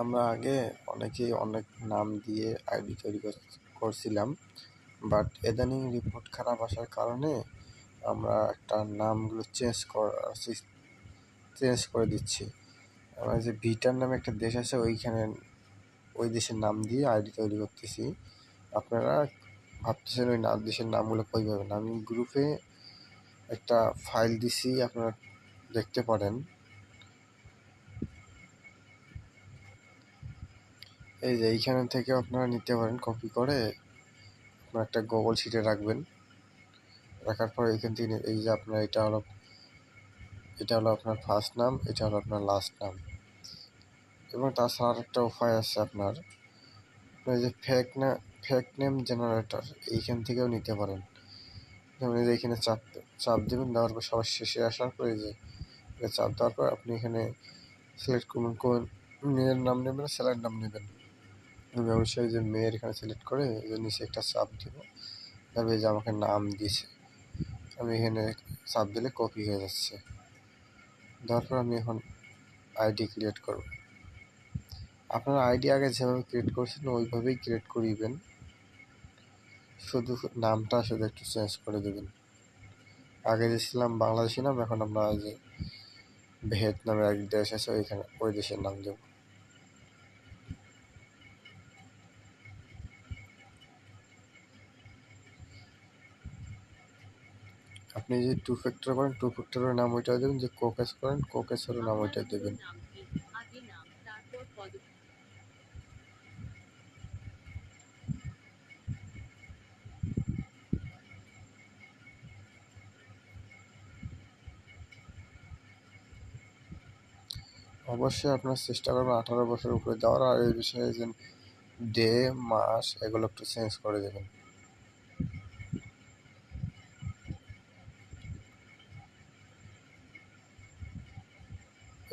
আমরা আগে অনেকেই অনেক নাম দিয়ে আইডি তৈরি করছিলাম, বাট ইদানিং রিপোর্ট খারাপ আসার কারণে আমরা একটা নামগুলো চেঞ্জ করে দিচ্ছি। আমরা যে ভিটার নামে একটা দেশ আছে ওই দেশের নাম দিয়ে আইডি তৈরি করতেছি। আপনারা ভাবতেছেন ওই দেশের নামগুলো কই পাবেন। আমি গ্রুপে একটা ফাইল দিছি, আপনারা দেখতে পারেন। এই যে এইখান থেকে আপনারা নিতে পারেন, কপি করে আপনার একটা গুগল শিটে রাখবেন। রাখার পর এইখান থেকে এই যে আপনার এটা হলো আপনার ফার্স্ট নাম, এটা হলো আপনার লাস্ট নাম। এবং তাছাড়া আর একটা উপায় আছে, আপনার যে ফেক নেম জেনারেটর, এইখান থেকেও নিতে পারেন। যেমন এই যে এখানে চাপ দেবেন, দেওয়ার পর সবার শেষে আসার পরে যে চাপ দেওয়ার পর আপনি এখানে সিলেক্ট করবেন কোন মেয়ের নাম নেবেন, ছেলের নাম নেবেন। আমি অবশ্যই যে মেয়ের এখানে সিলেক্ট করে এই যে নিচে একটা চাপ দিব, তারপরে যে আমাকে নাম দিয়েছে আমি এখানে চাপ দিলে কপি হয়ে যাচ্ছে। তারপর আমি এখন আইডি ক্রিয়েট করব। আপনার আইডি আগে যেভাবে ক্রিয়েট করছেন ওইভাবেই ক্রিয়েট করিবেন, শুধু নামটা একটু চেঞ্জ করে দেবেন। আগে যে ছিলাম বাংলাদেশি নাম, এখন আমরা যে ভিয়েতনামের এক দেশ আছে ওই দেশের নাম দেব। আপনি যদি 2 ফ্যাক্টর করেন 2 ফ্যাক্টরের নাম ওইটা দেবেন, যে কোকেস করেন কোকেসের নাম ওইটা দেবেন। অবশ্যই আপনার চেষ্টা করবেন 18 বছর উপরে দেওয়ার, আর এই বিষয়ে যে ডে মাস এগুলো একটু চেঞ্জ করে দেবেন।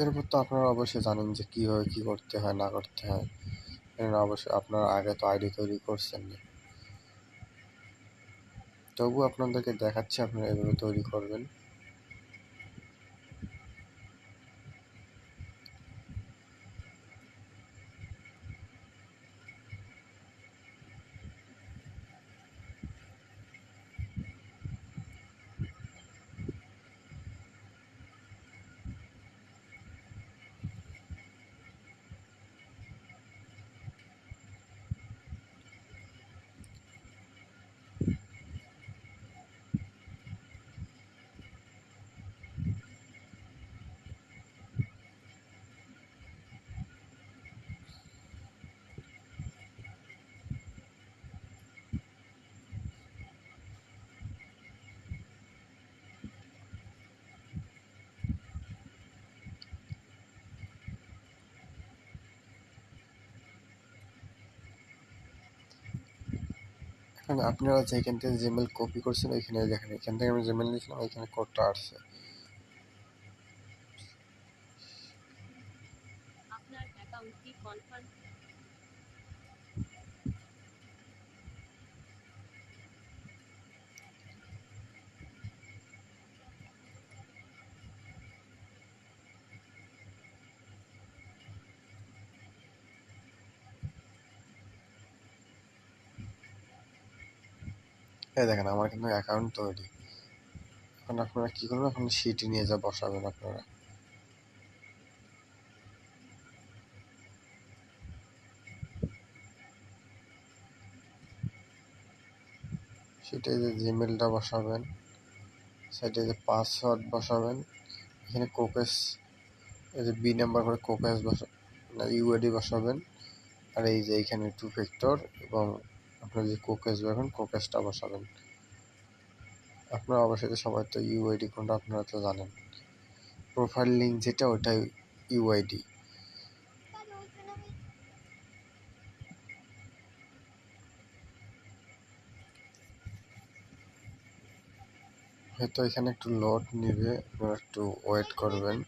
এরপর তো আপনারা অবশ্যই জানেন যে কীভাবে কী করতে হয় না করতে হয়। অবশ্যই আপনারা আগে তো আইডি তৈরি করছেন না, তবু আপনাদেরকে দেখাচ্ছি আপনারা এভাবে তৈরি করবেন। এখন আপনারা যেখান থেকে জিমেল কপি করছেন এখানে দেখেন, এখান থেকে আমি জিমেল নিয়েছিলাম, এখানে কোডটা আসছে। আপনার অ্যাকাউন্টটি কনফার্ম। এই দেখেন আমার কিন্তু অ্যাকাউন্ট তৈরি। এখন আপনারা কী করবেন, এখন শিটে নিয়ে যা বসাবেন। আপনারা সেটা যে জিমেলটা বসাবেন, সেটা যে পাসওয়ার্ড বসাবেন, এখানে কোকেস এই যে বি নাম্বার করে কোকেস ইউআইডি বসাবেন, আর এই যে এইখানে 2 ফ্যাক্টর এবং আপনার যে কোকেস বেরোবেন কোকেসটা বসাবেন। আপনারা অবশ্যই সবাই তো ইউআইডি কোনটা আপনারা তো জানেন, প্রোফাইল লিঙ্ক যেটা ওটাই ইউআইডি। হয়তো এখানে একটু লোড নেবে, আপনারা একটু ওয়েট করবেন।